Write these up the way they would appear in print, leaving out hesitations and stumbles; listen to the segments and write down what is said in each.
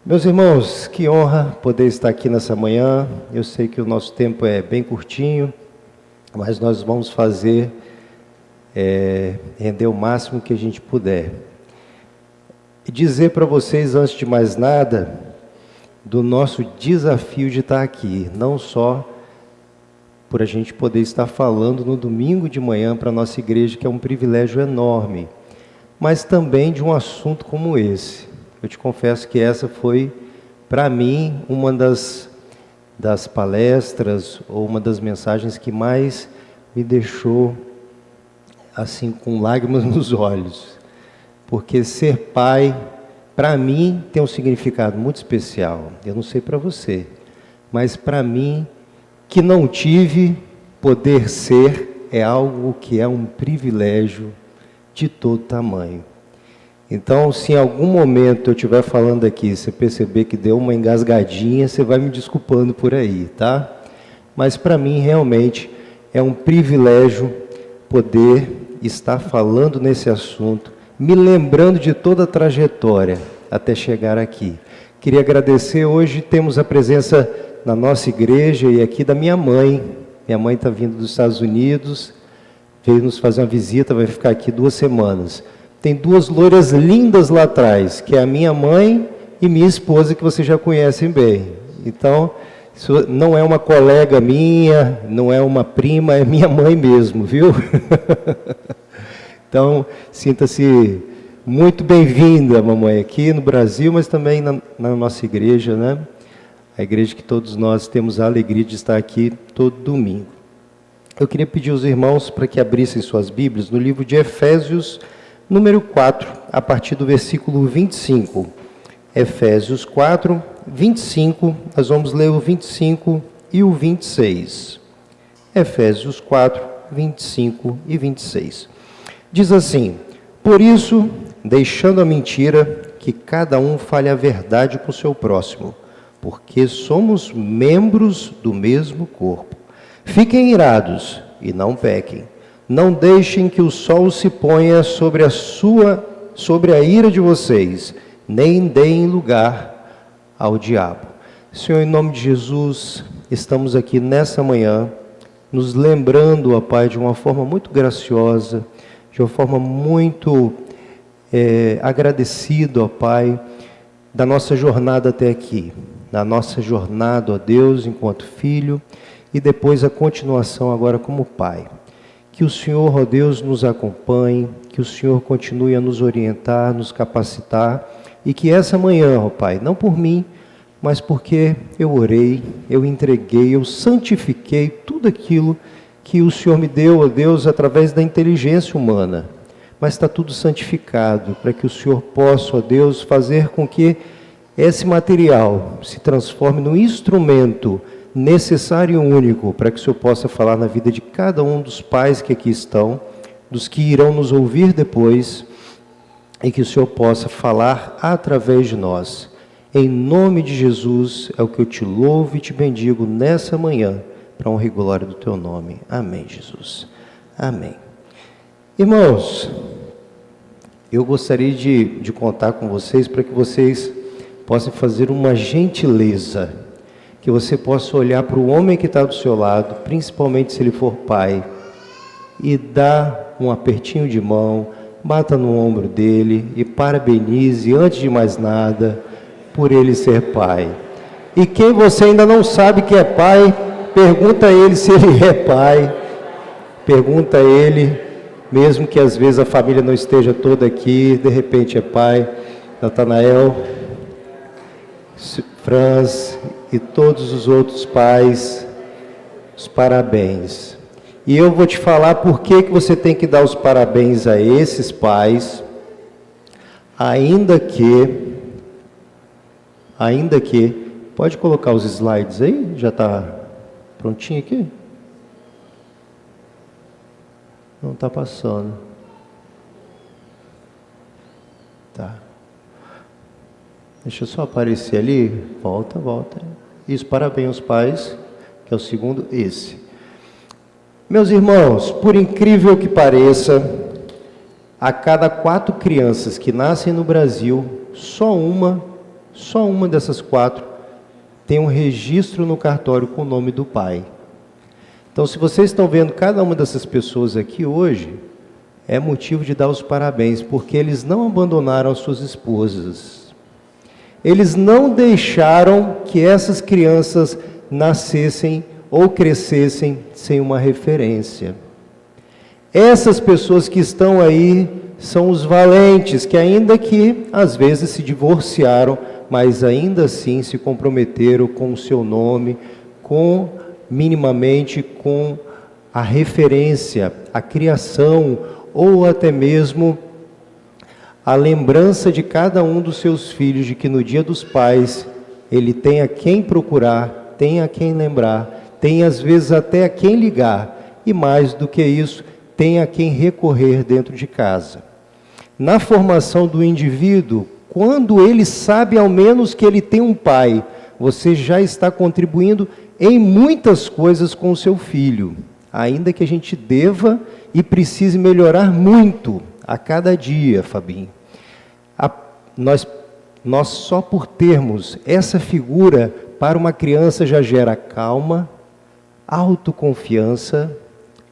Meus irmãos, que honra poder estar aqui nessa manhã. Eu sei que o nosso tempo é bem curtinho, mas nós vamos fazer render o máximo que a gente puder. E dizer para vocês, antes de mais nada, do nosso desafio de estar aqui, não só por a gente poder estar falando no domingo de manhã para a nossa igreja, que é um privilégio enorme, mas também de um assunto como esse. Eu te confesso que essa foi, para mim, uma das palestras ou uma das mensagens que mais me deixou assim com lágrimas nos olhos. Porque ser pai, para mim, tem um significado muito especial. Eu não sei para você, mas para mim, que não tive, poder ser é algo que é um privilégio de todo tamanho. Então, se em algum momento eu estiver falando aqui, você perceber que deu uma engasgadinha, você vai me desculpando por aí, tá? Mas para mim, realmente, é um privilégio poder estar falando nesse assunto, me lembrando de toda a trajetória até chegar aqui. Queria agradecer, hoje temos a presença na nossa igreja e aqui da minha mãe. Minha mãe está vindo dos Estados Unidos, veio nos fazer uma visita, vai ficar aqui 2 semanas. Tem 2 loiras lindas lá atrás, que é a minha mãe e minha esposa, que vocês já conhecem bem. Então, isso não é uma colega minha, não é uma prima, é minha mãe mesmo, viu? Então, sinta-se muito bem-vinda, mamãe, aqui no Brasil, mas também na nossa igreja, né? A igreja que todos nós temos a alegria de estar aqui todo domingo. Eu queria pedir aos irmãos para que abrissem suas Bíblias no livro de Efésios, número 4, a partir do versículo 25. Efésios 4, 25, nós vamos ler o 25 e o 26. Efésios 4, 25 e 26. Diz assim: por isso, deixando a mentira, que cada um fale a verdade com o seu próximo, porque somos membros do mesmo corpo. Fiquem irados e não pequem. Não deixem que o sol se ponha sobre a ira de vocês, nem deem lugar ao diabo. Senhor, em nome de Jesus, estamos aqui nessa manhã, nos lembrando, ó Pai, de uma forma muito graciosa, de uma forma muito agradecida, ó Pai, da nossa jornada até aqui, da nossa jornada, ó Deus, enquanto filho, e depois a continuação agora como pai. Que o Senhor, ó Deus, nos acompanhe, que o Senhor continue a nos orientar, nos capacitar, e que essa manhã, ó Pai, não por mim, mas porque eu orei, eu entreguei, eu santifiquei tudo aquilo que o Senhor me deu, ó Deus, através da inteligência humana. Mas está tudo santificado, para que o Senhor possa, ó Deus, fazer com que esse material se transforme num instrumento necessário e único, para que o Senhor possa falar na vida de cada um dos pais que aqui estão, dos que irão nos ouvir depois, e que o Senhor possa falar através de nós. Em nome de Jesus, é o que eu te louvo e te bendigo nessa manhã, para a honra e glória do teu nome. Amém, Jesus. Amém. Irmãos, eu gostaria de contar com vocês, para que vocês possam fazer uma gentileza, que você possa olhar para o homem que está do seu lado, principalmente se ele for pai, e dar um apertinho de mão, bata no ombro dele e parabenize, antes de mais nada, por ele ser pai. E quem você ainda não sabe que é pai, pergunta a ele se ele é pai, pergunta a ele, mesmo que às vezes a família não esteja toda aqui, de repente é pai. Natanael, Franz e todos os outros pais, os parabéns. E eu vou te falar por que você tem que dar os parabéns a esses pais, ainda que, pode colocar os slides aí? Já está prontinho aqui? Não está passando. Tá. Deixa eu só aparecer ali. Volta. Isso, parabéns aos pais, que é o segundo, esse. Meus irmãos, por incrível que pareça, a cada 4 crianças que nascem no Brasil, só Só uma dessas 4 tem um registro no cartório com o nome do pai. Então, se vocês estão vendo cada uma dessas pessoas aqui hoje, é motivo de dar os parabéns, porque eles não abandonaram as suas esposas. Eles não deixaram que essas crianças nascessem ou crescessem sem uma referência. Essas pessoas que estão aí são os valentes, que ainda que às vezes se divorciaram, mas ainda assim se comprometeram com o seu nome, minimamente com a referência, a criação, ou até mesmo a lembrança de cada um dos seus filhos, de que no dia dos pais, ele tem a quem procurar, tem a quem lembrar, tem às vezes até a quem ligar, e mais do que isso, tem a quem recorrer dentro de casa. Na formação do indivíduo, quando ele sabe ao menos que ele tem um pai, você já está contribuindo em muitas coisas com o seu filho, ainda que a gente deva e precise melhorar muito a cada dia, Fabinho. Nós só por termos essa figura para uma criança já gera calma, autoconfiança,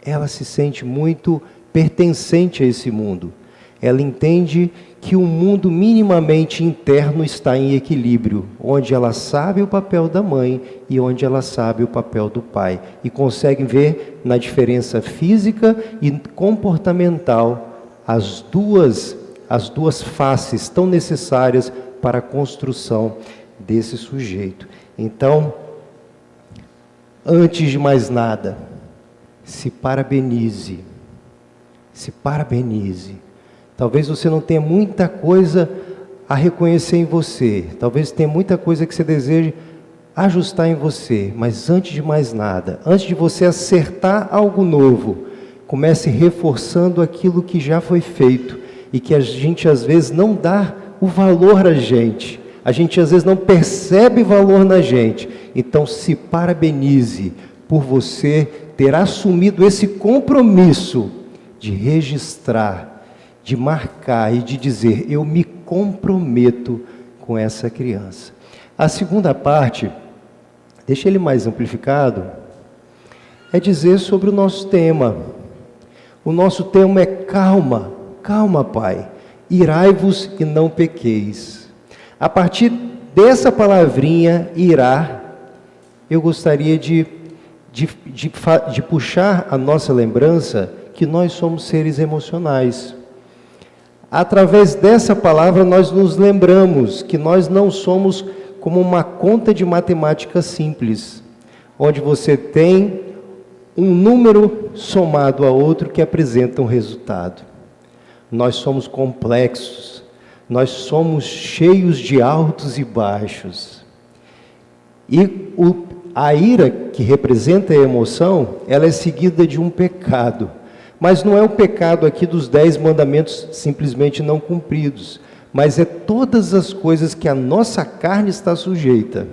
ela se sente muito pertencente a esse mundo. Ela entende que o mundo minimamente interno está em equilíbrio, onde ela sabe o papel da mãe e onde ela sabe o papel do pai. E consegue ver na diferença física e comportamental as duas faces tão necessárias para a construção desse sujeito. Então, antes de mais nada, se parabenize. Se parabenize. Talvez você não tenha muita coisa a reconhecer em você. Talvez tenha muita coisa que você deseje ajustar em você. Mas antes de mais nada, antes de você acertar algo novo, comece reforçando aquilo que já foi feito e que a gente às vezes não dá o valor a gente. A gente às vezes não percebe valor na gente. Então se parabenize por você ter assumido esse compromisso de registrar, de marcar e de dizer, eu me comprometo com essa criança. A segunda parte, deixa ele mais amplificado, é dizer sobre o nosso tema. O nosso tema é calma, calma, Pai, irai-vos e não pequeis. A partir dessa palavrinha, irá, eu gostaria de puxar a nossa lembrança que nós somos seres emocionais. Através dessa palavra nós nos lembramos que nós não somos como uma conta de matemática simples, onde você tem um número somado a outro que apresenta um resultado. Nós somos complexos, nós somos cheios de altos e baixos. E a ira, que representa a emoção, ela é seguida de um pecado. Mas não é o pecado aqui dos 10 mandamentos simplesmente não cumpridos, mas é todas as coisas que a nossa carne está sujeita.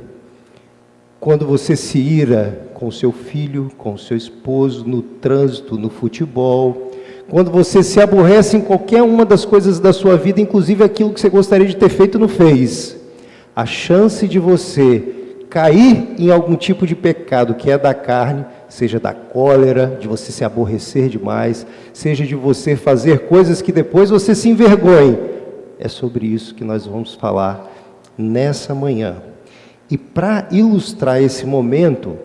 Quando você se ira com seu filho, com seu esposo, no trânsito, no futebol, quando você se aborrece em qualquer uma das coisas da sua vida, inclusive aquilo que você gostaria de ter feito não fez, a chance de você cair em algum tipo de pecado que é da carne, seja da cólera, de você se aborrecer demais, seja de você fazer coisas que depois você se envergonhe. É sobre isso que nós vamos falar nessa manhã. E para ilustrar esse momento,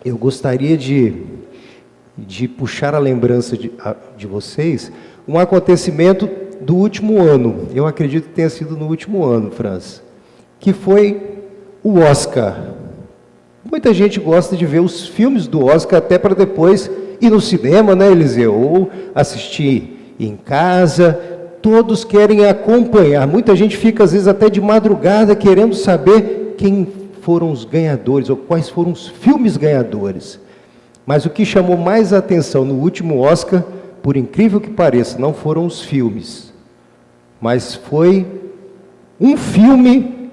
eu gostaria de puxar a lembrança de vocês um acontecimento do último ano. Eu acredito que tenha sido no último ano, França, que foi o Oscar. Muita gente gosta de ver os filmes do Oscar até para depois ir no cinema, né, Eliseu? Ou assistir em casa. Todos querem acompanhar. Muita gente fica, às vezes, até de madrugada querendo saber quem foram os ganhadores ou quais foram os filmes ganhadores. Mas o que chamou mais a atenção no último Oscar, por incrível que pareça, não foram os filmes, mas foi um filme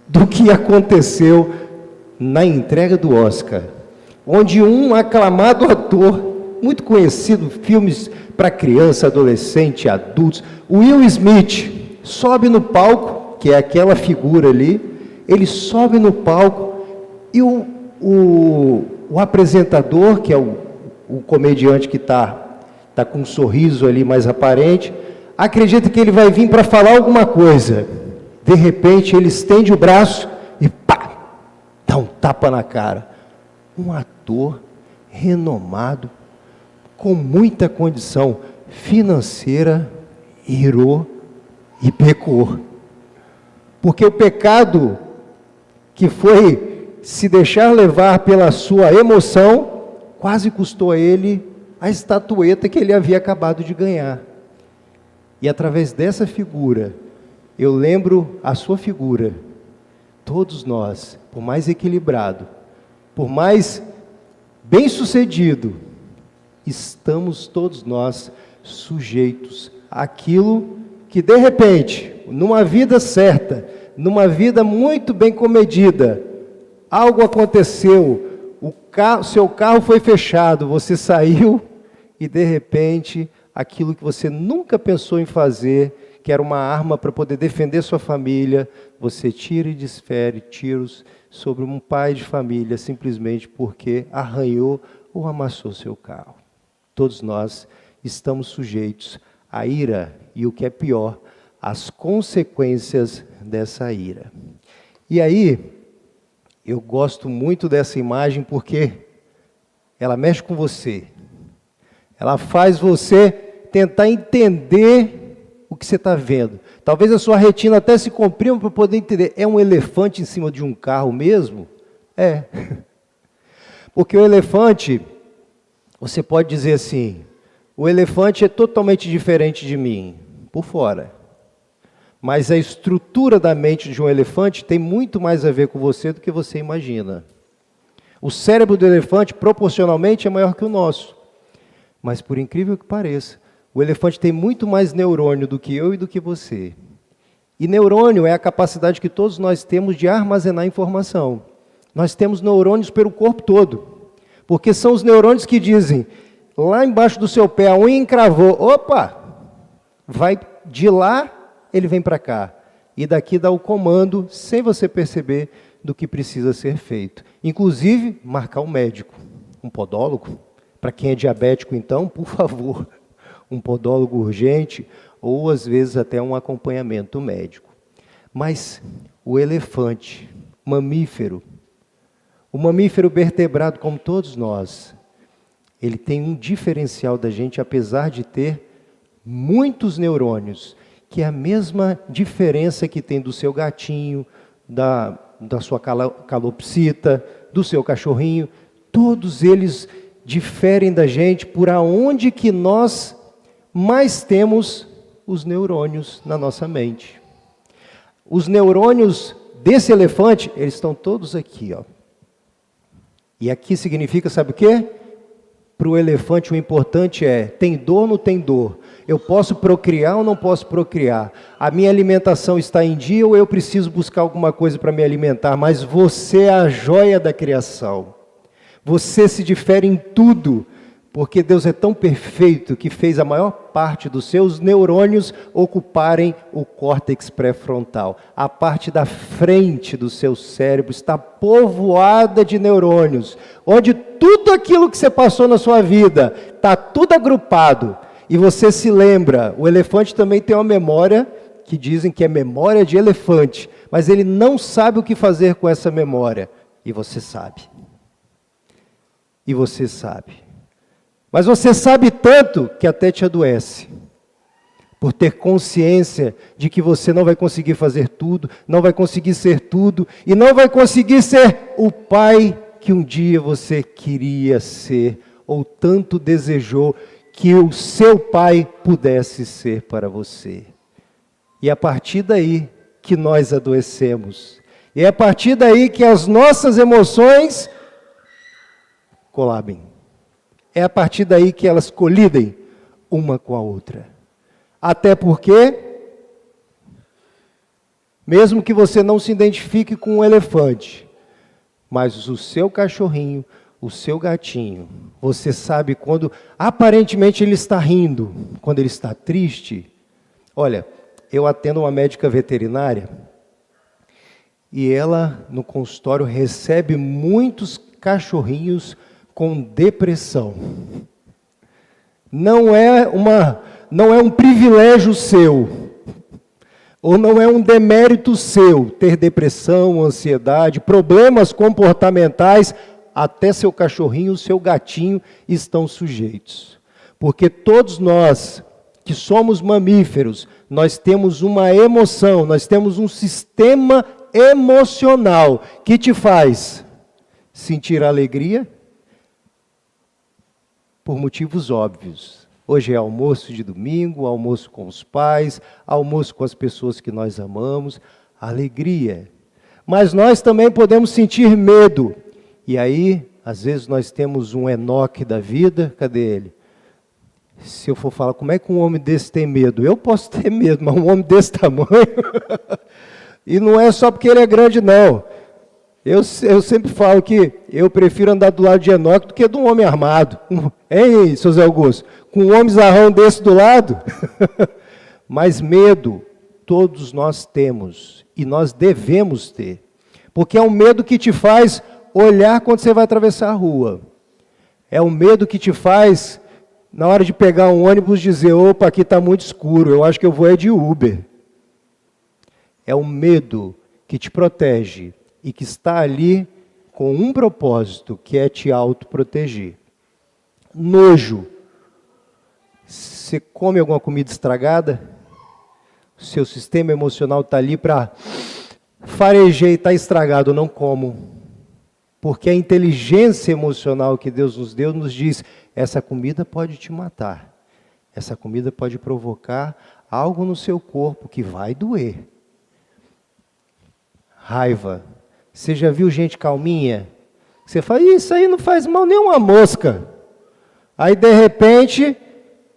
do que aconteceu na entrega do Oscar, onde um aclamado ator, muito conhecido, filmes para criança, adolescente, adultos, Will Smith, sobe no palco, que é aquela figura ali, ele sobe no palco e o apresentador, que é o comediante que está com um sorriso ali mais aparente, acredita que ele vai vir para falar alguma coisa. De repente, ele estende o braço e pá, dá um tapa na cara. Um ator renomado, com muita condição financeira, irou e pecou. Porque o pecado que foi se deixar levar pela sua emoção, quase custou a ele a estatueta que ele havia acabado de ganhar. E através dessa figura, eu lembro a sua figura. Todos nós, por mais equilibrado, por mais bem-sucedido, estamos todos nós sujeitos àquilo que de repente, numa vida certa, numa vida muito bem comedida, algo aconteceu, seu carro foi fechado, você saiu e de repente, aquilo que você nunca pensou em fazer, que era uma arma para poder defender sua família, você tira e desfere tiros sobre um pai de família, simplesmente porque arranhou ou amassou seu carro. Todos nós estamos sujeitos à ira e, o que é pior, às consequências dessa ira. E aí, eu gosto muito dessa imagem porque ela mexe com você. Ela faz você tentar entender o que você está vendo. Talvez a sua retina até se comprima para poder entender. É um elefante em cima de um carro mesmo? É. Porque o elefante, você pode dizer assim, o elefante é totalmente diferente de mim, por fora. Mas a estrutura da mente de um elefante tem muito mais a ver com você do que você imagina. O cérebro do elefante, proporcionalmente, é maior que o nosso. Mas, por incrível que pareça, o elefante tem muito mais neurônio do que eu e do que você. E neurônio é a capacidade que todos nós temos de armazenar informação. Nós temos neurônios pelo corpo todo. Porque são os neurônios que dizem, lá embaixo do seu pé, a unha encravou, opa, vai de lá, ele vem para cá. E daqui dá o comando, sem você perceber, do que precisa ser feito. Inclusive, marcar um médico, um podólogo. Para quem é diabético, então, por favor, um podólogo urgente, ou às vezes até um acompanhamento médico. Mas o elefante, o mamífero vertebrado como todos nós, ele tem um diferencial da gente, apesar de ter muitos neurônios, que é a mesma diferença que tem do seu gatinho, da sua calopsita, do seu cachorrinho. Todos eles diferem da gente por aonde que nós mais temos os neurônios na nossa mente. Os neurônios desse elefante, eles estão todos aqui, ó. E aqui significa, sabe o quê? Para o elefante o importante é, tem dor ou não tem dor? Eu posso procriar ou não posso procriar? A minha alimentação está em dia ou eu preciso buscar alguma coisa para me alimentar? Mas você é a joia da criação. Você se difere em tudo, porque Deus é tão perfeito que fez a maior parte dos seus neurônios ocuparem o córtex pré-frontal. A parte da frente do seu cérebro está povoada de neurônios, onde tudo aquilo que você passou na sua vida está tudo agrupado. E você se lembra, o elefante também tem uma memória, que dizem que é memória de elefante, mas ele não sabe o que fazer com essa memória. E você sabe. E você sabe. Mas você sabe tanto que até te adoece. Por ter consciência de que você não vai conseguir fazer tudo, não vai conseguir ser tudo, e não vai conseguir ser o pai que um dia você queria ser, ou tanto desejou que o seu pai pudesse ser para você. E é a partir daí que nós adoecemos. E é a partir daí que as nossas emoções colabem. É a partir daí que elas colidem uma com a outra. Até porque, mesmo que você não se identifique com um elefante, mas o seu cachorrinho, o seu gatinho, você sabe quando aparentemente ele está rindo, quando ele está triste. Olha, eu atendo uma médica veterinária e ela, no consultório, recebe muitos cachorrinhos com depressão. Não é um privilégio seu, ou não é um demérito seu ter depressão, ansiedade, problemas comportamentais, até seu cachorrinho, seu gatinho estão sujeitos. Porque todos nós que somos mamíferos, nós temos uma emoção, nós temos um sistema emocional que te faz sentir alegria por motivos óbvios. Hoje é almoço de domingo, almoço com os pais, almoço com as pessoas que nós amamos, alegria. Mas nós também podemos sentir medo. E aí, às vezes nós temos um Enoque da vida, cadê ele? Se eu for falar, como é que um homem desse tem medo? Eu posso ter medo, mas um homem desse tamanho... E não é só porque ele é grande, não. Eu sempre falo que eu prefiro andar do lado de Enoque do que de um homem armado. Hein, seu Zé Augusto? Com um homem zarrão desse do lado? Mas medo, todos nós temos. E nós devemos ter. Porque é um medo que te faz olhar quando você vai atravessar a rua. É um medo que te faz, na hora de pegar um ônibus, dizer, opa, aqui está muito escuro, eu acho que eu vou de Uber. É um medo que te protege e que está ali com um propósito, que é te autoproteger. Nojo. Você come alguma comida estragada? O seu sistema emocional está ali para farejar e está estragado, eu não como. Porque a inteligência emocional que Deus nos deu nos diz, essa comida pode te matar. Essa comida pode provocar algo no seu corpo que vai doer. Raiva. Você já viu gente calminha? Você fala, isso aí não faz mal nem uma mosca. Aí, de repente,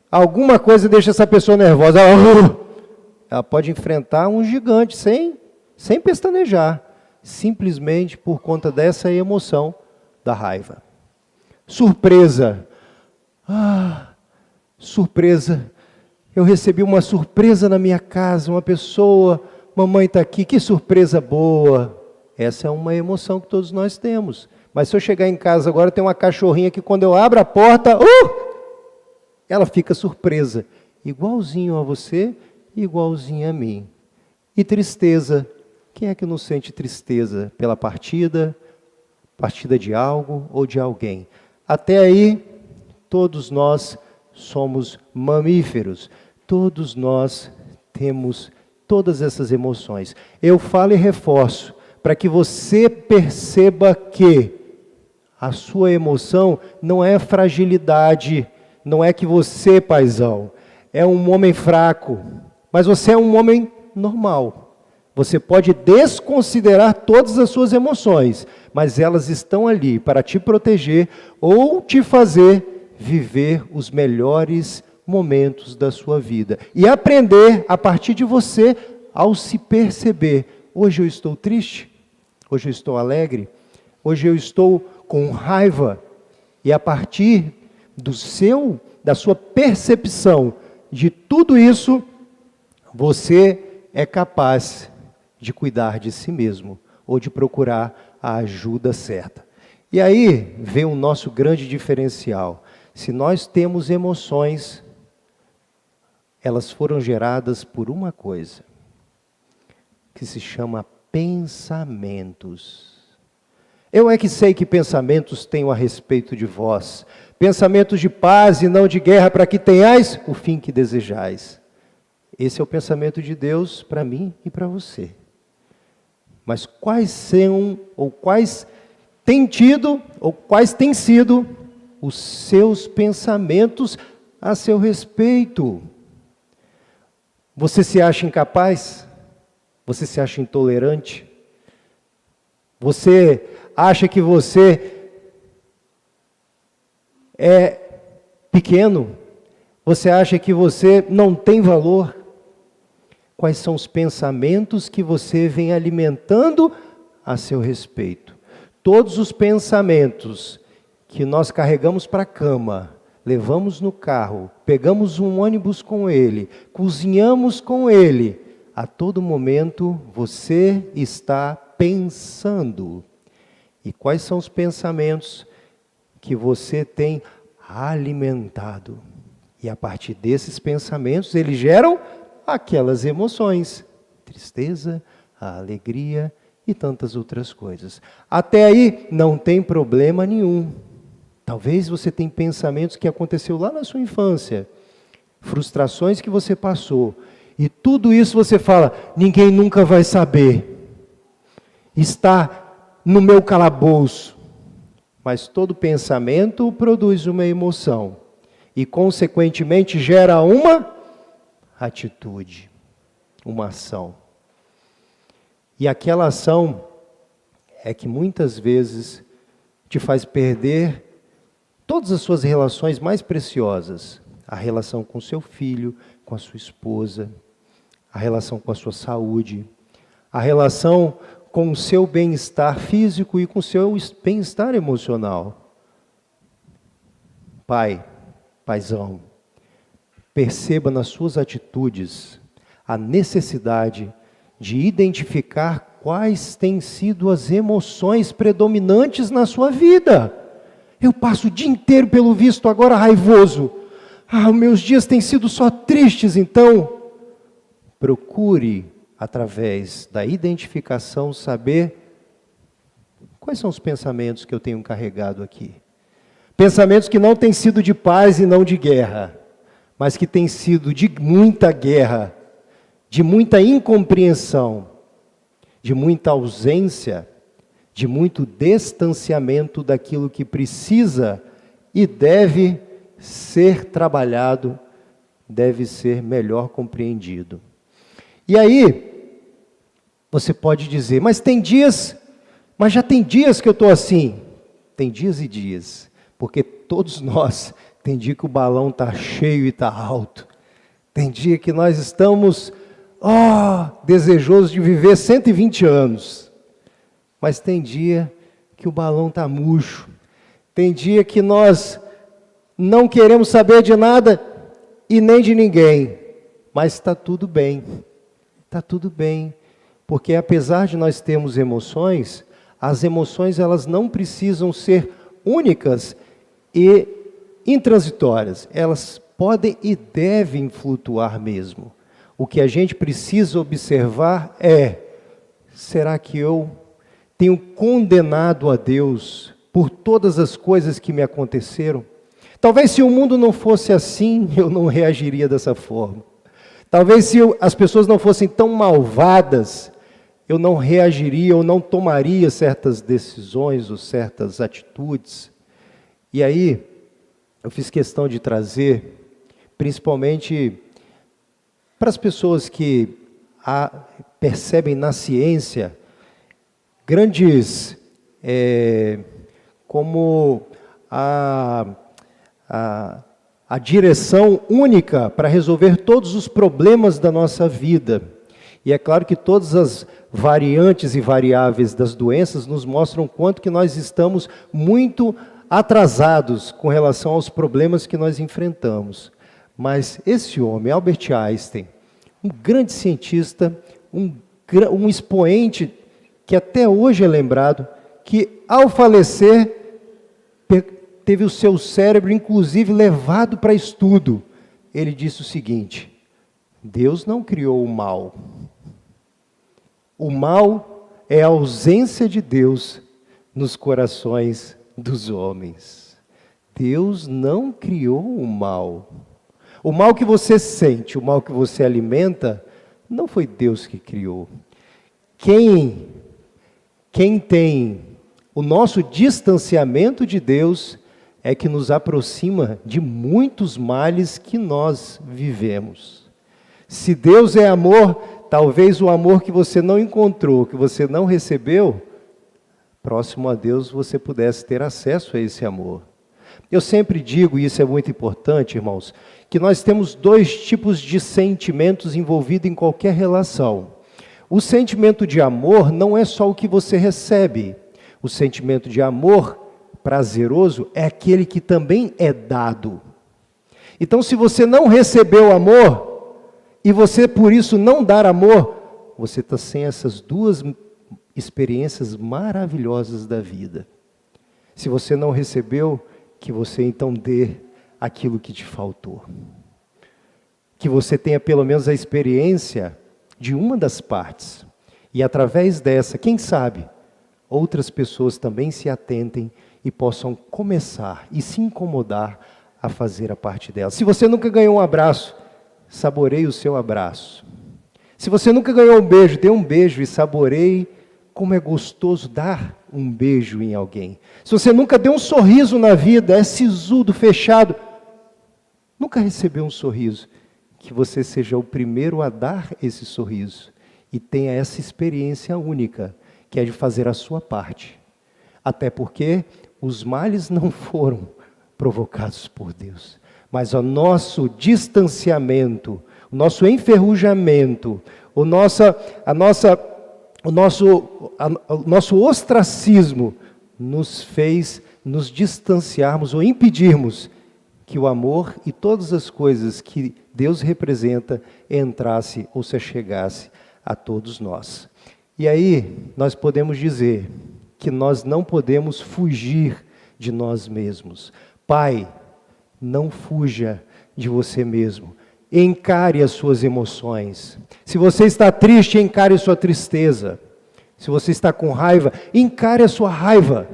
alguma coisa deixa essa pessoa nervosa. Ela pode enfrentar um gigante sem pestanejar. Simplesmente por conta dessa emoção da raiva. Surpresa. Surpresa. Eu recebi uma surpresa na minha casa, uma pessoa... Mamãe está aqui, que surpresa boa. Essa é uma emoção que todos nós temos. Mas se eu chegar em casa agora, tem uma cachorrinha que quando eu abro a porta, ela fica surpresa. Igualzinho a você, igualzinho a mim. E tristeza. Quem é que não sente tristeza pela partida de algo ou de alguém? Até aí, todos nós somos mamíferos. Todos nós temos todas essas emoções. Eu falo e reforço, para que você perceba que a sua emoção não é fragilidade, não é que você, paizão, é um homem fraco, mas você é um homem normal. Você pode desconsiderar todas as suas emoções, mas elas estão ali para te proteger ou te fazer viver os melhores momentos da sua vida. E aprender a partir de você, ao se perceber, hoje eu estou triste, hoje eu estou alegre, hoje eu estou com raiva. E a partir da sua percepção de tudo isso, você é capaz de cuidar de si mesmo, ou de procurar a ajuda certa. E aí vem o nosso grande diferencial. Se nós temos emoções, elas foram geradas por uma coisa, que se chama pensamentos. Eu é que sei que pensamentos tenho a respeito de vós, pensamentos de paz e não de guerra, para que tenhais o fim que desejais. Esse é o pensamento de Deus para mim e para você. Mas quais são, ou quais têm tido, ou quais têm sido os seus pensamentos a seu respeito? Você se acha incapaz? Você se acha intolerante? Você acha que você é pequeno? Você acha que você não tem valor? Quais são os pensamentos que você vem alimentando a seu respeito? Todos os pensamentos que nós carregamos para a cama, levamos no carro, pegamos um ônibus com ele, cozinhamos com ele, a todo momento você está pensando. E quais são os pensamentos que você tem alimentado? E a partir desses pensamentos, eles geram aquelas emoções. Tristeza, a alegria e tantas outras coisas. Até aí não tem problema nenhum. Talvez você tenha pensamentos que aconteceu lá na sua infância, frustrações que você passou, e tudo isso você fala, ninguém nunca vai saber. Está no meu calabouço. Mas todo pensamento produz uma emoção e, consequentemente, gera uma atitude, uma ação. E aquela ação é que muitas vezes te faz perder todas as suas relações mais preciosas. A relação com seu filho, com a sua esposa, a relação com a sua saúde, a relação com o seu bem-estar físico e com o seu bem-estar emocional. Pai, paizão, perceba nas suas atitudes a necessidade de identificar quais têm sido as emoções predominantes na sua vida. Eu passo o dia inteiro, pelo visto, agora raivoso. Meus dias têm sido só tristes, então procure, através da identificação, saber quais são os pensamentos que eu tenho carregado aqui. Pensamentos que não têm sido de paz e não de guerra, mas que têm sido de muita guerra, de muita incompreensão, de muita ausência, de muito distanciamento daquilo que precisa e deve ser trabalhado, deve ser melhor compreendido. E aí, você pode dizer, mas já tem dias que eu estou assim. Tem dias e dias, porque todos nós, tem dia que o balão está cheio e está alto. Tem dia que nós estamos desejosos de viver 120 anos. Mas tem dia que o balão está murcho. Tem dia que nós não queremos saber de nada e nem de ninguém. Mas está tudo bem. Está tudo bem. Porque apesar de nós termos emoções, as emoções elas não precisam ser únicas e intransitórias. Elas podem e devem flutuar mesmo. O que a gente precisa observar é, será que eu tenho condenado a Deus por todas as coisas que me aconteceram? Talvez se o mundo não fosse assim, eu não reagiria dessa forma. Talvez se as pessoas não fossem tão malvadas, eu não reagiria ou não tomaria certas decisões ou certas atitudes. E aí, eu fiz questão de trazer, principalmente para as pessoas que percebem na ciência, grandes, como a direção única para resolver todos os problemas da nossa vida. E é claro que todas as variantes e variáveis das doenças nos mostram quanto que nós estamos muito atrasados com relação aos problemas que nós enfrentamos. Mas esse homem, Albert Einstein, um grande cientista, um expoente que até hoje é lembrado, que ao falecer teve o seu cérebro, inclusive, levado para estudo. Ele disse o seguinte: Deus não criou o mal. O mal é a ausência de Deus nos corações dos homens. Deus não criou o mal. O mal que você sente, o mal que você alimenta, não foi Deus que criou. Quem tem o nosso distanciamento de Deus é que nos aproxima de muitos males que nós vivemos. Se Deus é amor, talvez o amor que você não encontrou, que você não recebeu, próximo a Deus você pudesse ter acesso a esse amor. Eu sempre digo, e isso é muito importante, irmãos, que nós temos dois tipos de sentimentos envolvidos em qualquer relação. O sentimento de amor não é só o que você recebe. O sentimento de amor prazeroso é aquele que também é dado. Então, se você não recebeu amor, e você por isso não dar amor, você está sem essas duas experiências maravilhosas da vida. Se você não recebeu, que você então dê aquilo que te faltou. Que você tenha pelo menos a experiência de uma das partes. E através dessa, quem sabe, outras pessoas também se atentem e possam começar e se incomodar a fazer a parte dela. Se você nunca ganhou um abraço, saboreie o seu abraço. Se você nunca ganhou um beijo, dê um beijo e saboreie como é gostoso dar um beijo em alguém. Se você nunca deu um sorriso na vida, é sisudo, fechado, nunca recebeu um sorriso, que você seja o primeiro a dar esse sorriso e tenha essa experiência única, que é de fazer a sua parte. Até porque os males não foram provocados por Deus, mas o nosso distanciamento, o nosso enferrujamento, o nosso ostracismo nos fez nos distanciarmos ou impedirmos que o amor e todas as coisas que Deus representa entrasse ou se achegasse a todos nós. E aí nós podemos dizer que nós não podemos fugir de nós mesmos. Pai, não fuja de você mesmo. Encare as suas emoções. Se você está triste, encare a sua tristeza. Se você está com raiva, encare a sua raiva.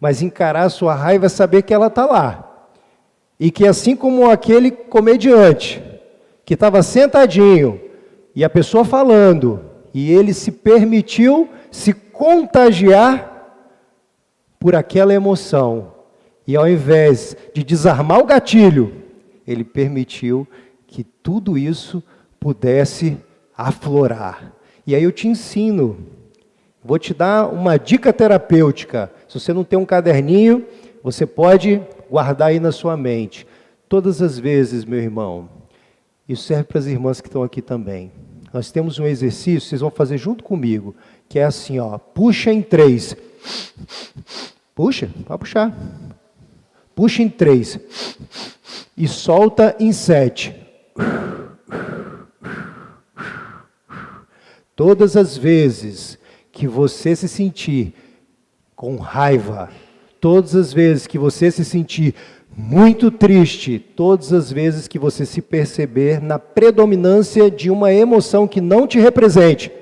Mas encarar a sua raiva é saber que ela está lá. E que assim como aquele comediante, que estava sentadinho, e a pessoa falando, e ele se permitiu se contagiar por aquela emoção. E ao invés de desarmar o gatilho, ele permitiu que tudo isso pudesse aflorar. E aí eu te ensino, vou te dar uma dica terapêutica. Se você não tem um caderninho, você pode guardar aí na sua mente. Todas as vezes, meu irmão, isso serve para as irmãs que estão aqui também. Nós temos um exercício, vocês vão fazer junto comigo, que é assim, ó, puxa em 3. Puxa, pode puxar. Puxa em 3 e solta em 7. Todas as vezes que você se sentir com raiva, todas as vezes que você se sentir muito triste, todas as vezes que você se perceber na predominância de uma emoção que não te represente,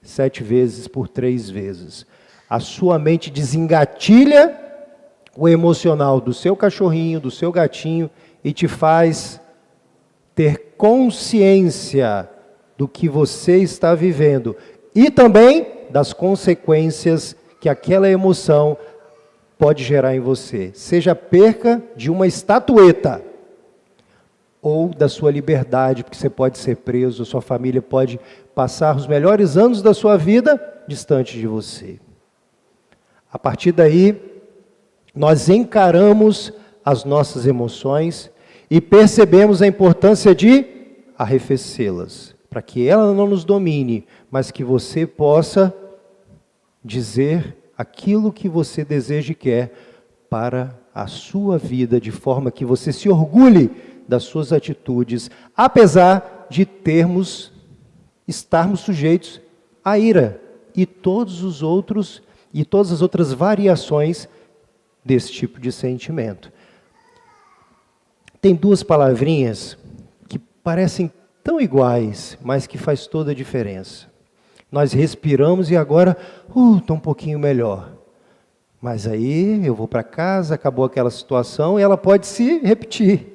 7 vezes por 3 vezes. A sua mente desengatilha o emocional do seu cachorrinho, do seu gatinho, e te faz ter consciência do que você está vivendo. E também das consequências que aquela emoção pode gerar em você. Seja a perca de uma estatueta, ou da sua liberdade, porque você pode ser preso, a sua família pode passar os melhores anos da sua vida distante de você. A partir daí, nós encaramos as nossas emoções e percebemos a importância de arrefecê-las, para que ela não nos domine, mas que você possa dizer aquilo que você deseja e quer para a sua vida, de forma que você se orgulhe das suas atitudes, apesar de estarmos sujeitos à ira e todas as outras variações desse tipo de sentimento. Tem 2 palavrinhas que parecem tão iguais, mas que faz toda a diferença. Nós respiramos e agora, estou um pouquinho melhor. Mas aí eu vou para casa, acabou aquela situação e ela pode se repetir.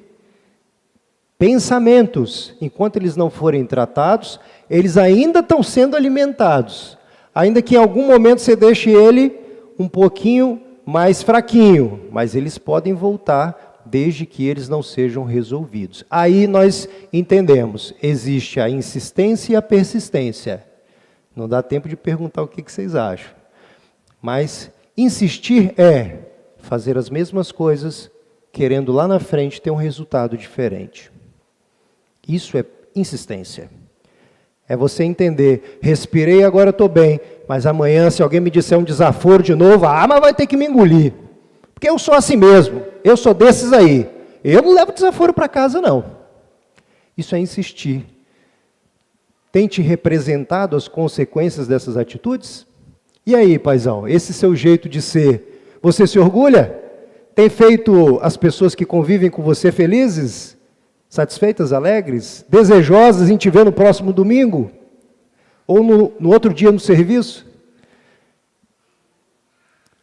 Pensamentos, enquanto eles não forem tratados, eles ainda estão sendo alimentados. Ainda que em algum momento você deixe ele um pouquinho mais fraquinho, mas eles podem voltar desde que eles não sejam resolvidos. Aí nós entendemos, existe a insistência e a persistência. Não dá tempo de perguntar o que vocês acham. Mas insistir é fazer as mesmas coisas, querendo lá na frente ter um resultado diferente. Isso é insistência. É você entender, respirei, agora estou bem, mas amanhã se alguém me disser um desaforo de novo, mas vai ter que me engolir. Porque eu sou assim mesmo, eu sou desses aí. Eu não levo desaforo para casa não. Isso é insistir. Tem te representado as consequências dessas atitudes? E aí, paizão, esse seu jeito de ser, você se orgulha? Tem feito as pessoas que convivem com você felizes, satisfeitas, alegres, desejosas em te ver no próximo domingo? Ou no outro dia no serviço?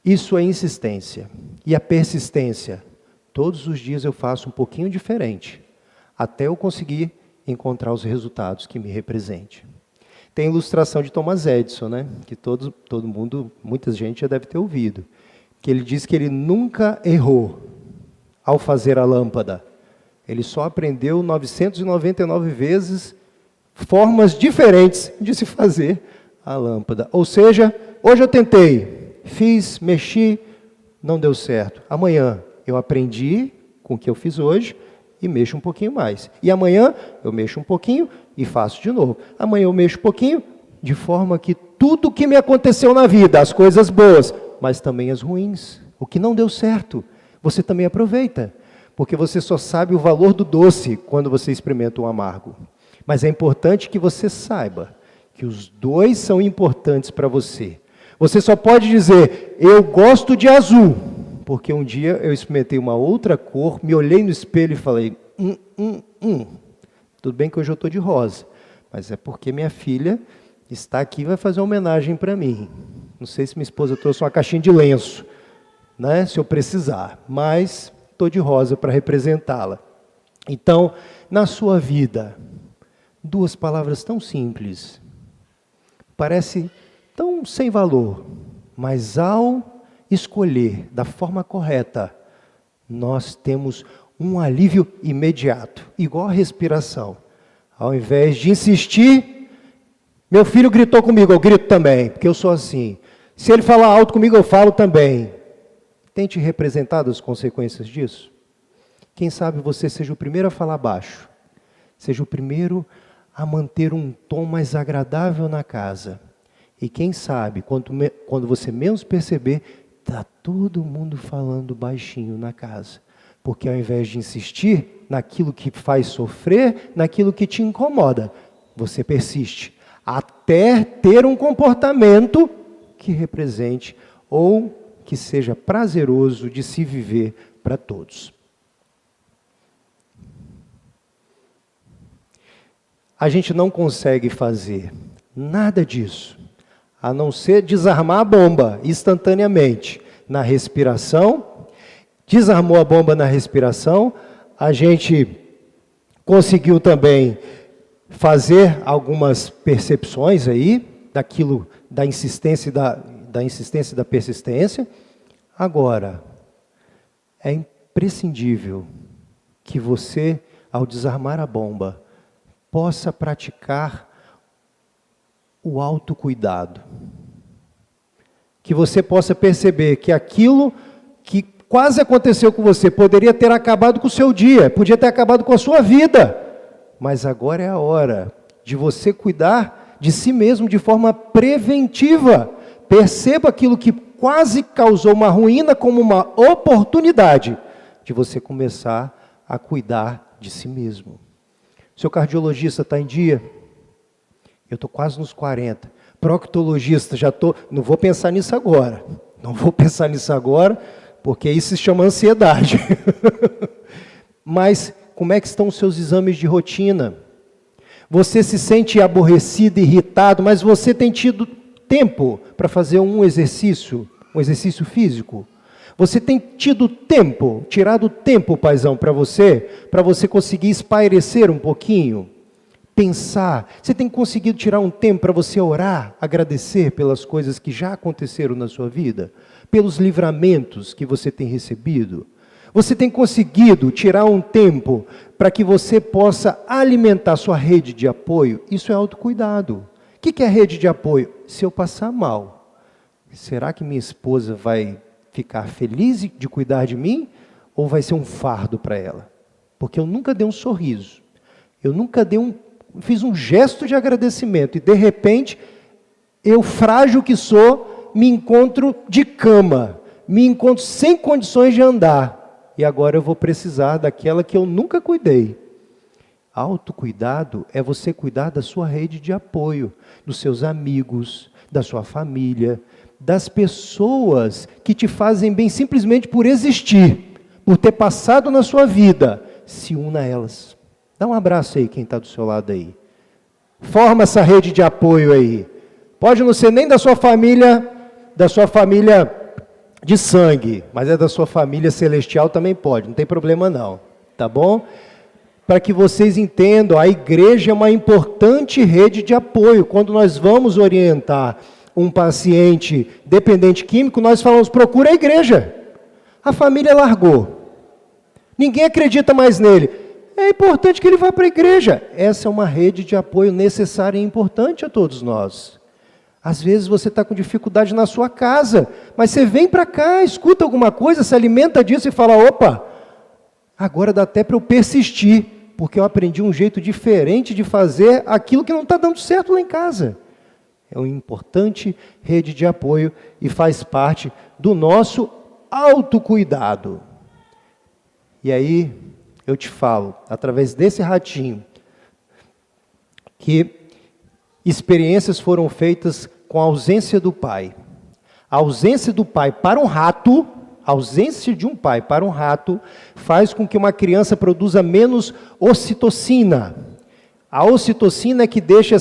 Isso é insistência. E a persistência? Todos os dias eu faço um pouquinho diferente, até eu conseguir encontrar os resultados que me representem. Tem a ilustração de Thomas Edison, né? Que todo mundo, muita gente já deve ter ouvido. Que ele diz que ele nunca errou ao fazer a lâmpada. Ele só aprendeu 999 vezes formas diferentes de se fazer a lâmpada. Ou seja, hoje eu tentei, fiz, mexi, não deu certo. Amanhã eu aprendi com o que eu fiz hoje e mexo um pouquinho mais. E amanhã eu mexo um pouquinho e faço de novo. Amanhã eu mexo um pouquinho, de forma que tudo que me aconteceu na vida, as coisas boas, mas também as ruins, o que não deu certo, você também aproveita. Porque você só sabe o valor do doce quando você experimenta o amargo. Mas é importante que você saiba que os dois são importantes para você. Você só pode dizer, eu gosto de azul, porque um dia eu experimentei uma outra cor, me olhei no espelho e falei, Tudo bem que hoje eu estou de rosa, mas é porque minha filha está aqui e vai fazer uma homenagem para mim. Não sei se minha esposa trouxe uma caixinha de lenço, né, se eu precisar, mas estou de rosa para representá-la. Então, na sua vida, duas palavras tão simples, parece tão sem valor, mas ao escolher da forma correta, nós temos um alívio imediato, igual a respiração. Ao invés de insistir, meu filho gritou comigo, eu grito também, porque eu sou assim. Se ele falar alto comigo, eu falo também. Tente representar as consequências disso. Quem sabe você seja o primeiro a falar baixo, seja o primeiro a manter um tom mais agradável na casa. E quem sabe, quando você menos perceber, está todo mundo falando baixinho na casa. Porque ao invés de insistir naquilo que faz sofrer, naquilo que te incomoda, você persiste. Até ter um comportamento que represente ou que seja prazeroso de se viver para todos. A gente não consegue fazer nada disso, a não ser desarmar a bomba instantaneamente na respiração. Desarmou a bomba na respiração, a gente conseguiu também fazer algumas percepções aí, daquilo, da insistência e da persistência. Agora, é imprescindível que você, ao desarmar a bomba, possa praticar o autocuidado. Que você possa perceber que aquilo que quase aconteceu com você poderia ter acabado com o seu dia, podia ter acabado com a sua vida, mas agora é a hora de você cuidar de si mesmo de forma preventiva. Perceba aquilo que quase causou uma ruína como uma oportunidade de você começar a cuidar de si mesmo. Seu cardiologista está em dia? Eu estou quase nos 40. Proctologista, já estou... Não vou pensar nisso agora. Porque isso se chama ansiedade. Mas como é que estão os seus exames de rotina? Você se sente aborrecido, irritado, mas você tem tido tempo para fazer um exercício físico? Você tem tido tempo, tirado tempo, paizão, para você conseguir espairecer um pouquinho? Pensar, você tem conseguido tirar um tempo para você orar, agradecer pelas coisas que já aconteceram na sua vida? Pelos livramentos que você tem recebido? Você tem conseguido tirar um tempo para que você possa alimentar sua rede de apoio? Isso é autocuidado. O que é rede de apoio? Se eu passar mal, será que minha esposa vai ficar feliz de cuidar de mim? Ou vai ser um fardo para ela? Porque eu nunca dei um sorriso. Eu nunca fiz um gesto de agradecimento. E de repente, eu frágil que sou, me encontro de cama. Me encontro sem condições de andar. E agora eu vou precisar daquela que eu nunca cuidei. Autocuidado é você cuidar da sua rede de apoio, dos seus amigos, da sua família, das pessoas que te fazem bem simplesmente por existir, por ter passado na sua vida. Se una a elas. Dá um abraço aí, quem está do seu lado aí. Forma essa rede de apoio aí. Pode não ser nem da sua família de sangue, mas é da sua família celestial também pode, não tem problema não, tá bom? Para que vocês entendam, a igreja é uma importante rede de apoio. Quando nós vamos orientar um paciente dependente químico, nós falamos, procura a igreja. A família largou. Ninguém acredita mais nele. É importante que ele vá para a igreja. Essa é uma rede de apoio necessária e importante a todos nós. Às vezes você está com dificuldade na sua casa, mas você vem para cá, escuta alguma coisa, se alimenta disso e fala, opa, agora dá até para eu persistir, porque eu aprendi um jeito diferente de fazer aquilo que não está dando certo lá em casa. É uma importante rede de apoio e faz parte do nosso autocuidado. E aí, eu te falo, através desse ratinho, que experiências foram feitas com a ausência do pai. A ausência do pai para um rato, a ausência de um pai para um rato, faz com que uma criança produza menos ocitocina. A ocitocina é que deixa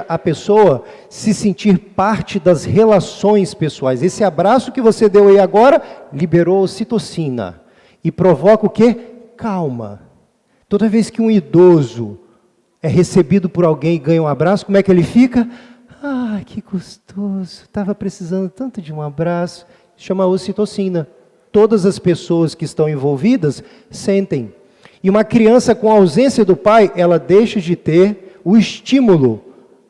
a pessoa se sentir parte das relações pessoais. Esse abraço que você deu aí agora, liberou ocitocina. E provoca o quê? Calma. Toda vez que um idoso é recebido por alguém e ganha um abraço, como é que ele fica? Ah, que gostoso, estava precisando tanto de um abraço. Chama ocitocina. Todas as pessoas que estão envolvidas sentem. E uma criança com a ausência do pai, ela deixa de ter o estímulo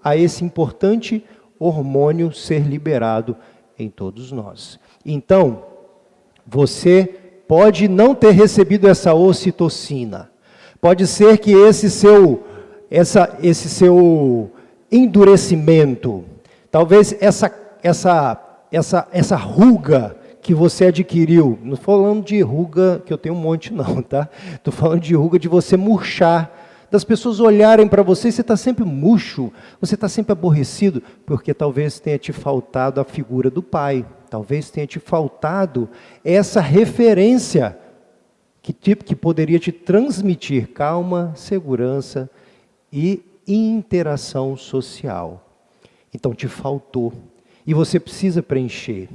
a esse importante hormônio ser liberado em todos nós. Então, você pode não ter recebido essa ocitocina. Pode ser que esse seu endurecimento, talvez essa ruga que você adquiriu, não estou falando de ruga, que eu tenho um monte não, tá? Estou falando de ruga de você murchar, das pessoas olharem para você e você está sempre murcho, você está sempre aborrecido, porque talvez tenha te faltado a figura do pai, talvez tenha te faltado essa referência que poderia te transmitir calma, segurança e interação social. Então te faltou e você precisa preencher.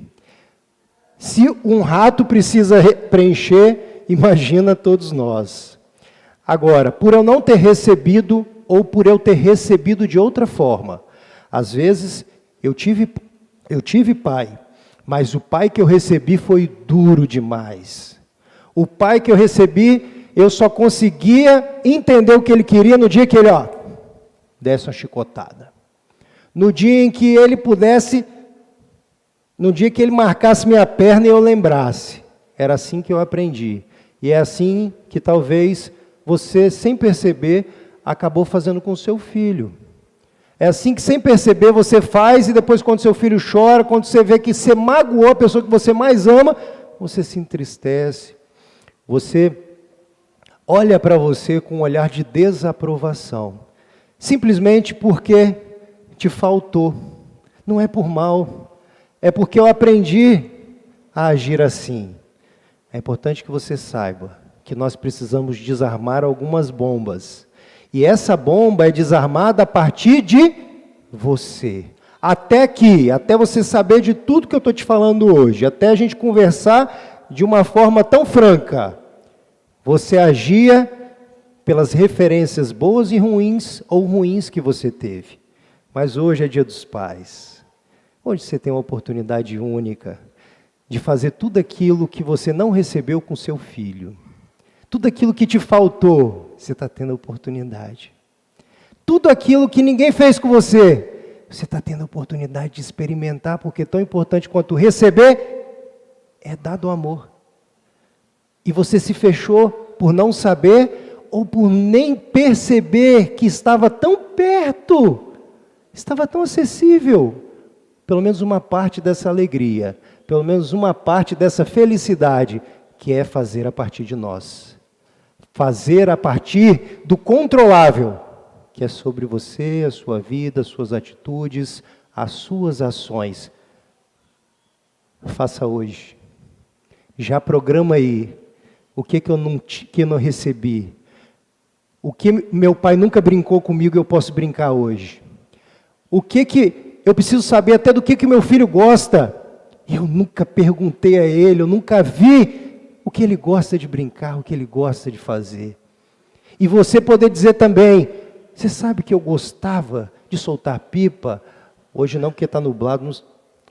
Se um rato precisa preencher, imagina todos nós. Agora, por eu não ter recebido ou por eu ter recebido de outra forma, às vezes eu tive pai, mas o pai que eu recebi foi duro demais. O pai que eu recebi, eu só conseguia entender o que ele queria no dia que ele, desse uma chicotada. No dia em que ele pudesse, no dia que ele marcasse minha perna e eu lembrasse. Era assim que eu aprendi. E é assim que talvez você, sem perceber, acabou fazendo com o seu filho. É assim que, sem perceber, você faz e depois, quando seu filho chora, quando você vê que você magoou a pessoa que você mais ama, você se entristece. Você olha para você com um olhar de desaprovação. Simplesmente porque te faltou. Não é por mal. É porque eu aprendi a agir assim. É importante que você saiba que nós precisamos desarmar algumas bombas. E essa bomba é desarmada a partir de você. Até você saber de tudo que eu estou te falando hoje, até a gente conversar de uma forma tão franca. Você agia pelas referências boas e ruins, ou ruins que você teve. Mas hoje é dia dos pais. Hoje você tem uma oportunidade única de fazer tudo aquilo que você não recebeu com seu filho. Tudo aquilo que te faltou, você está tendo a oportunidade. Tudo aquilo que ninguém fez com você, você está tendo a oportunidade de experimentar, porque tão importante quanto receber, é dar do amor. E você se fechou por não saber, ou por nem perceber que estava tão perto, estava tão acessível. Pelo menos uma parte dessa alegria, pelo menos uma parte dessa felicidade, que é fazer a partir de nós. fazer a partir do controlável, que é sobre você, a sua vida, as suas atitudes, as suas ações. Faça hoje. Já programa aí. O que eu não recebi? O que meu pai nunca brincou comigo e eu posso brincar hoje? O que eu preciso saber até do que meu filho gosta? Eu nunca perguntei a ele, eu nunca vi o que ele gosta de brincar, o que ele gosta de fazer. E você poder dizer também, você sabe que eu gostava de soltar pipa? Hoje não, porque está nublado,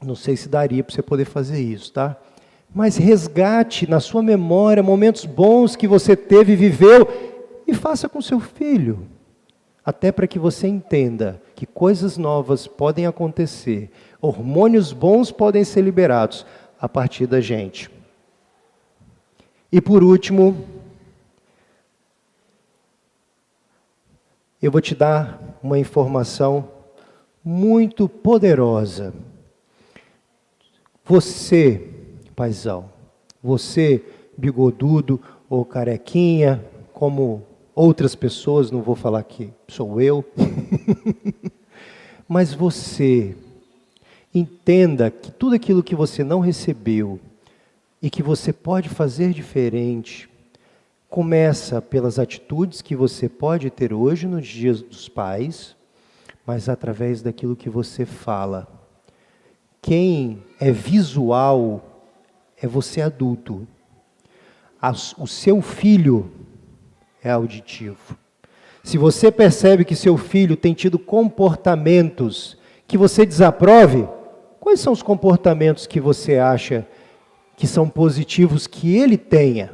não sei se daria para você poder fazer isso, tá? Mas resgate na sua memória momentos bons que você teve e viveu e faça com seu filho. Até para que você entenda que coisas novas podem acontecer, hormônios bons podem ser liberados a partir da gente. E por último, eu vou te dar uma informação muito poderosa. Você, paizão, você, bigodudo ou carequinha, como outras pessoas, não vou falar que sou eu, mas você, entenda que tudo aquilo que você não recebeu e que você pode fazer diferente, começa pelas atitudes que você pode ter hoje nos dias dos pais, mas através daquilo que você fala. Quem é visual é você adulto. O seu filho é auditivo. Se você percebe que seu filho tem tido comportamentos que você desaprove, quais são os comportamentos que você acha que são positivos que ele tenha?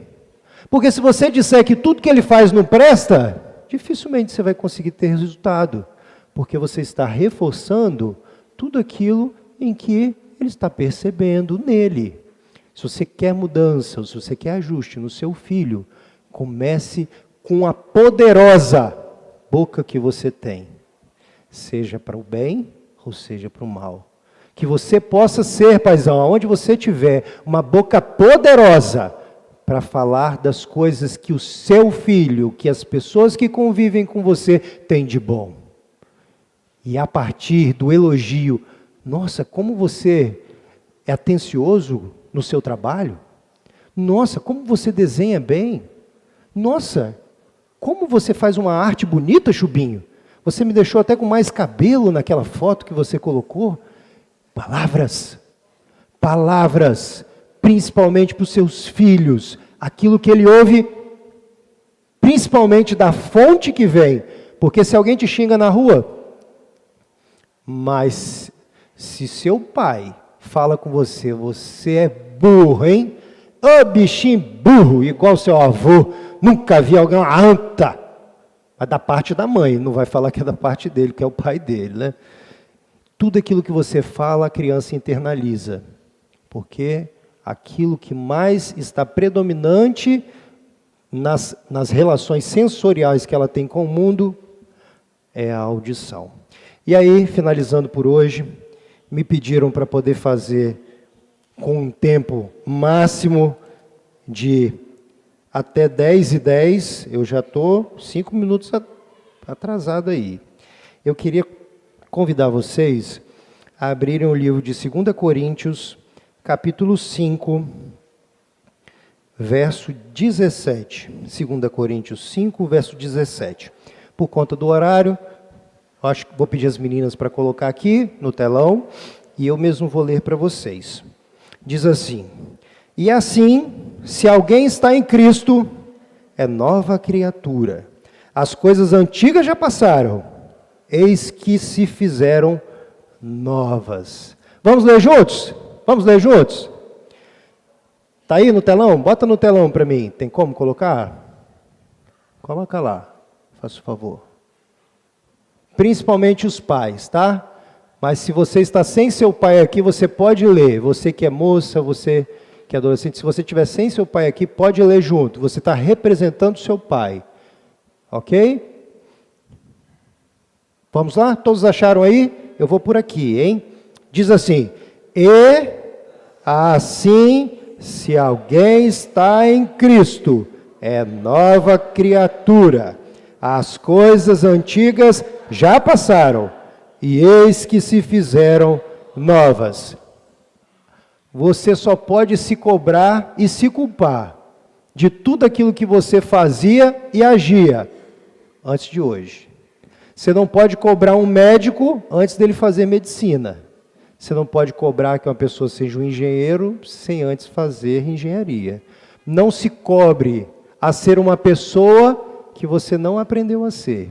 Porque se você disser que tudo que ele faz não presta, dificilmente você vai conseguir ter resultado, porque você está reforçando tudo aquilo em que ele está percebendo nele. Se você quer mudança, ou se você quer ajuste no seu filho, comece com a poderosa boca que você tem, seja para o bem ou seja para o mal. Que você possa ser, paizão, aonde você estiver, uma boca poderosa para falar das coisas que o seu filho, que as pessoas que convivem com você têm de bom. E a partir do elogio, nossa, como você é atencioso no seu trabalho. Nossa, como você desenha bem. Nossa, como você faz uma arte bonita, Chubinho. Você me deixou até com mais cabelo naquela foto que você colocou. Palavras, palavras, principalmente para os seus filhos. Aquilo que ele ouve, principalmente da fonte que vem. Porque se alguém te xinga na rua, mas se seu pai fala com você, você é burro, hein? Ô bichinho burro, igual seu avô, nunca vi alguém, uma anta. Mas da parte da mãe, não vai falar que é da parte dele, que é o pai dele, né? Tudo aquilo que você fala, a criança internaliza. Porque aquilo que mais está predominante nas relações sensoriais que ela tem com o mundo é a audição. E aí, finalizando por hoje, me pediram para poder fazer com um tempo máximo de até 10h10, eu já estou 5 minutos atrasado aí. Eu queria convidar vocês a abrirem o livro de 2 Coríntios, capítulo 5, verso 17. 2 Coríntios 5, verso 17. Por conta do horário, acho que vou pedir às meninas para colocar aqui no telão, e eu mesmo vou ler para vocês. Diz assim: e assim, se alguém está em Cristo, é nova criatura. As coisas antigas já passaram, eis que se fizeram novas. Vamos ler juntos? Vamos ler juntos? Está aí no telão? Bota no telão para mim. Tem como colocar? Coloca lá, faça o favor. Principalmente os pais, tá? Mas se você está sem seu pai aqui, você pode ler. Você que é moça, você que é adolescente, se você estiver sem seu pai aqui, pode ler junto. Você está representando seu pai. Ok? Vamos lá? Todos acharam aí? Eu vou por aqui, hein? Diz assim: e assim, se alguém está em Cristo, é nova criatura. As coisas antigas já passaram, e eis que se fizeram novas. Você só pode se cobrar e se culpar de tudo aquilo que você fazia e agia antes de hoje. Você não pode cobrar um médico antes dele fazer medicina. Você não pode cobrar que uma pessoa seja um engenheiro sem antes fazer engenharia. Não se cobre a ser uma pessoa que você não aprendeu a ser,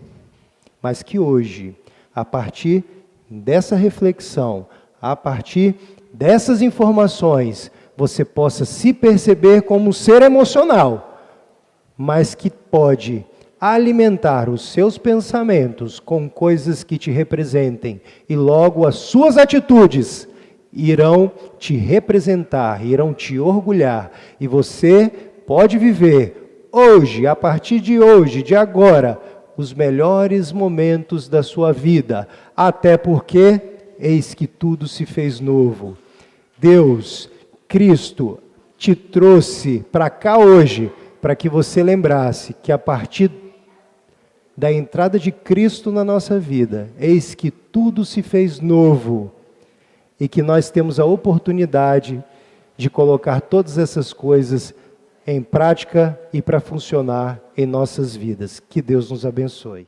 mas que hoje, a partir dessa reflexão, a partir dessas informações, você possa se perceber como um ser emocional, mas que pode alimentar os seus pensamentos com coisas que te representem, e logo as suas atitudes irão te representar, irão te orgulhar, e você pode viver hoje, a partir de hoje, de agora, os melhores momentos da sua vida, até porque eis que tudo se fez novo. Deus, Cristo, te trouxe para cá hoje, para que você lembrasse que a partir da entrada de Cristo na nossa vida, eis que tudo se fez novo, e que nós temos a oportunidade de colocar todas essas coisas em prática e para funcionar em nossas vidas. Que Deus nos abençoe.